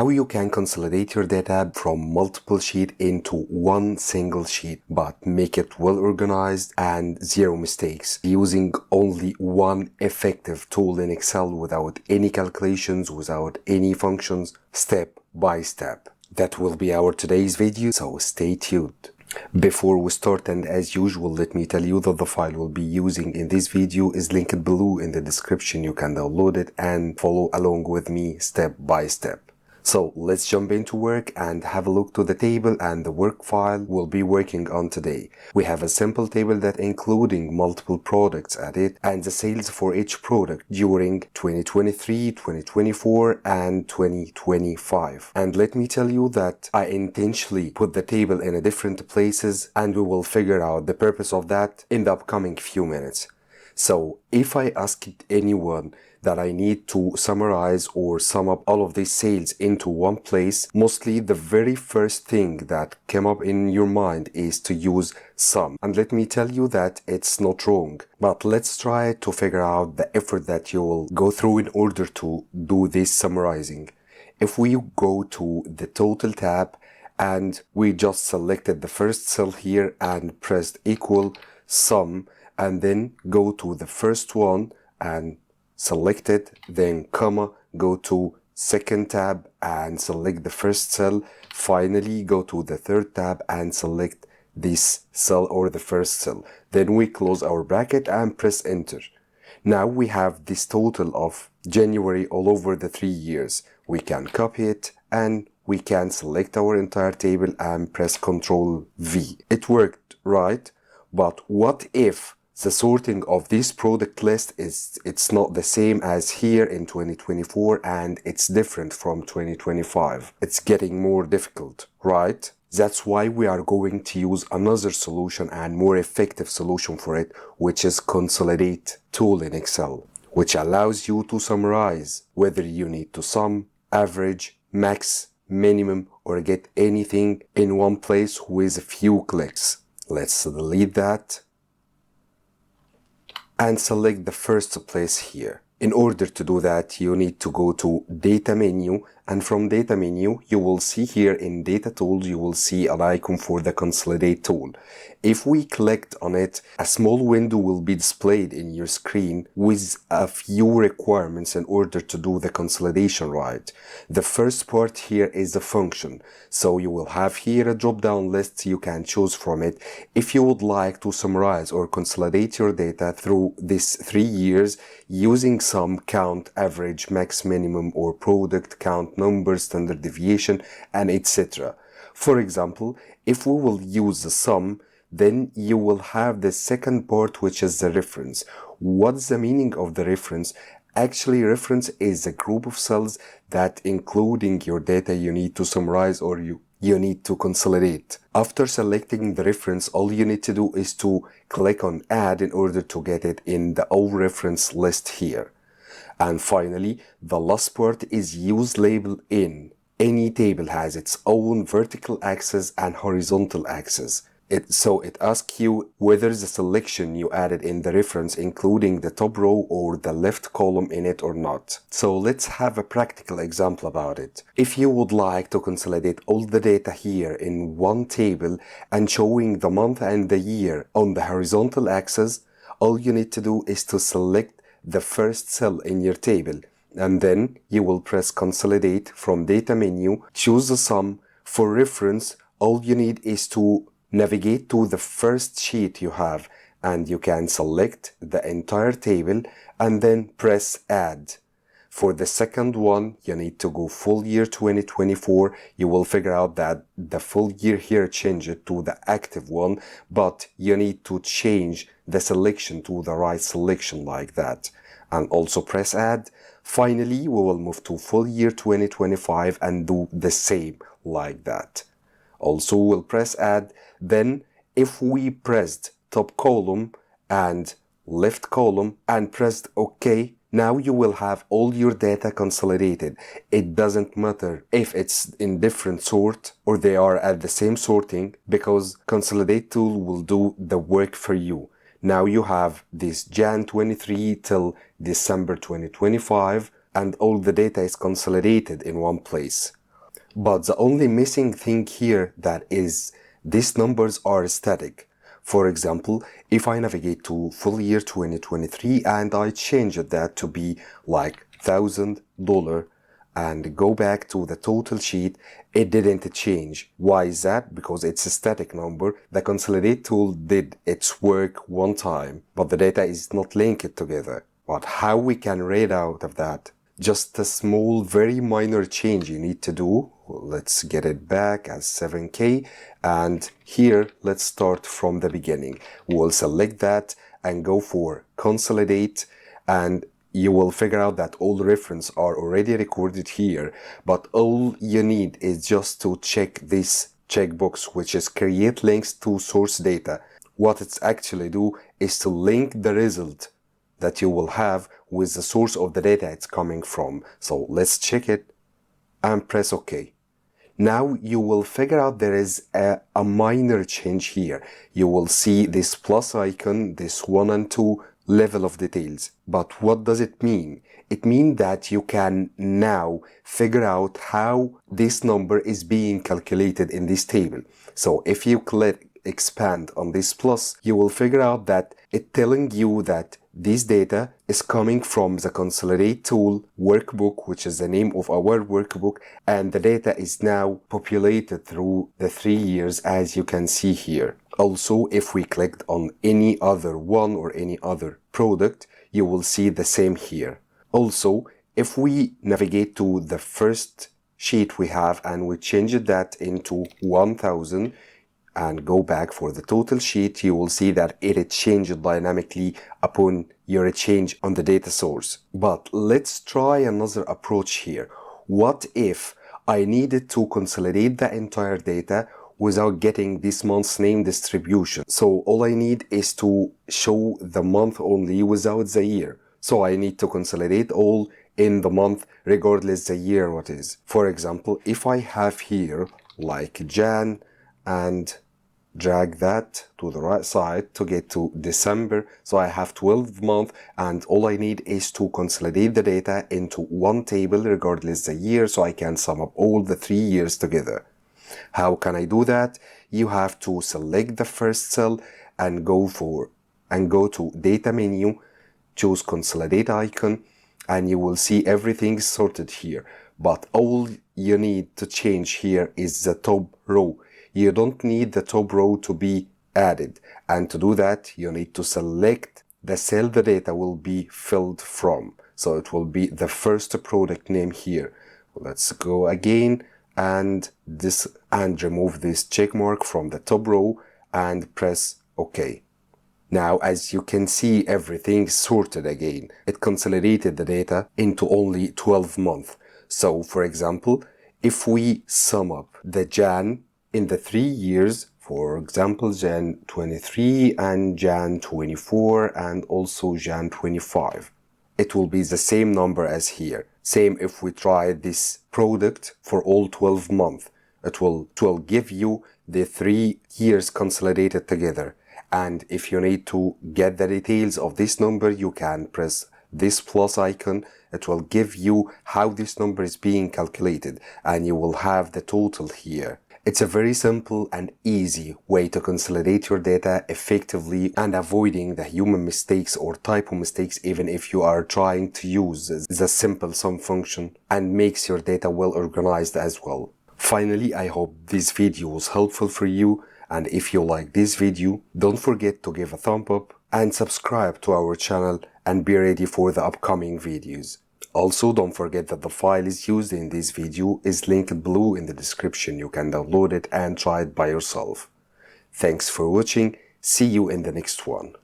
how you can consolidate your data from multiple sheets into one single sheet, but make it well organized and zero mistakes, using only one effective tool in Excel without any calculations, without any functions, step by step. That will be our today's video, so stay tuned. Before we start, and as usual, let me tell you that the file we'll be using in this video is linked below in the description. You can download it and follow along with me step by step. So let's jump into work and have a look to the table and the work file we'll be working on today. We have a simple table that including multiple products at it and the sales for each product during 2023, 2024 and 2025. And let me tell you that I intentionally put the table in different places and we will figure out the purpose of that in the upcoming few minutes. So if I asked anyone that I need to summarize or sum up all of these sales into one place, mostly the very first thing that came up in your mind is to use sum. And let me tell you that it's not wrong, but let's try to figure out the effort that you will go through in order to do this summarizing. If we go to the total tab and we just selected the first cell here and pressed equal sum, and then go to the first one and select it, then comma, go to second tab and select the first cell. Finally, go to the third tab and select this cell or the first cell. Then we close our bracket and press enter. Now we have this total of January all over the 3 years. We can copy it and we can select our entire table and press Ctrl V. It worked, right? But what if the sorting of this product list it's not the same as here in 2024 and it's different from 2025. It's getting more difficult, right? That's why we are going to use another solution and more effective solution for it, which is Consolidate Tool in Excel, which allows you to summarize whether you need to sum, average, max, minimum, or get anything in one place with a few clicks. Let's delete that and select the first place here. In order to do that, you need to go to Data menu, and from Data menu, you will see here in Data Tools, you will see an icon for the Consolidate tool. If we click on it, a small window will be displayed in your screen with a few requirements in order to do the consolidation right. The first part here is the function. So you will have here a drop-down list you can choose from it. If you would like to summarize or consolidate your data through these 3 years using sum, count, average, max, minimum, or product, count, number, standard deviation, and etc. For example, if we will use the sum, then you will have the second part, which is the reference. What's the meaning of the reference? Actually, reference is a group of cells that including your data you need to summarize or you need to consolidate. After selecting the reference, all you need to do is to click on add in order to get it in the all reference list here. And finally, the last part is use label in. Any table has its own vertical axis and horizontal axis. So it asks you whether the selection you added in the reference including the top row or the left column in it or not. So let's have a practical example about it. If you would like to consolidate all the data here in one table and showing the month and the year on the horizontal axis, all you need to do is to select the first cell in your table and then you will press Consolidate from Data menu, choose the sum. For reference, all you need is to navigate to the first sheet you have and you can select the entire table and then press add. For the second one, you need to go full year 2024. You will figure out that the full year here changed to the active one, but you need to change the selection to the right selection like that. And also press add. Finally, we will move to full year 2025 and do the same like that. Also, we'll press add. Then, if we pressed top column and left column and pressed OK, now you will have all your data consolidated. It doesn't matter if it's in different sort or they are at the same sorting, because Consolidate tool will do the work for you. Now you have this Jan 23 till December 2025 and all the data is consolidated in one place. But the only missing thing here that is these numbers are static. For example, if I navigate to full year 2023 and I change that to be like $1,000 and go back to the total sheet, it didn't change. Why is that? Because it's a static number. The Consolidate tool did its work one time, but the data is not linked together. But how we can read out of that? Just a small, very minor change you need to do. Let's get it back as 7K. And here, let's start from the beginning. We'll select that and go for Consolidate, and you will figure out that all references are already recorded here, but all you need is just to check this checkbox, which is create links to source data. What it's actually do is to link the result that you will have with the source of the data it's coming from. So let's check it and press OK. Now you will figure out there is a minor change here. You will see this plus icon, this 1 and 2 level of details. But what does it mean? It means that you can now figure out how this number is being calculated in this table. So if you click expand on this plus, you will figure out that it's telling you that this data is coming from the Consolidate Tool workbook, which is the name of our workbook, and the data is now populated through the 3 years, as you can see here. Also, if we clicked on any other one or any other product, you will see the same here. Also, if we navigate to the first sheet we have and we change that into 1000, and go back for the total sheet, you will see that it changed dynamically upon your change on the data source. But let's try another approach here. What if I needed to consolidate the entire data without getting this month's name distribution? So all I need is to show the month only without the year. So I need to consolidate all in the month regardless the year what is. For example, if I have here like Jan and drag that to the right side to get to December. So I have 12 months, and all I need is to consolidate the data into one table regardless the year, so I can sum up all the 3 years together. How can I do that? You have to select the first cell and go to data menu, choose consolidate icon, and you will see everything sorted here. But all you need to change here is the top row. You don't need the top row to be added. And to do that, you need to select the cell the data will be filled from. So it will be the first product name here. Let's go again and remove this check mark from the top row and press OK. Now, as you can see, everything is sorted again. It consolidated the data into only 12 months. So, for example, if we sum up the Jan in the 3 years, for example, Jan 23 and Jan 24 and also Jan 25, it will be the same number as here. Same if we try this product for all 12 months. It will give you the 3 years consolidated together. And if you need to get the details of this number, you can press this plus icon. It will give you how this number is being calculated, and you will have the total here. It's a very simple and easy way to consolidate your data effectively and avoiding the human mistakes or typo mistakes, even if you are trying to use the simple sum function, and makes your data well organized as well. Finally, I hope this video was helpful for you, and if you like this video, don't forget to give a thumb up and subscribe to our channel and be ready for the upcoming videos. Also, don't forget that the file is used in this video is linked below in the description. You can download it and try it by yourself. Thanks for watching. See you in the next one.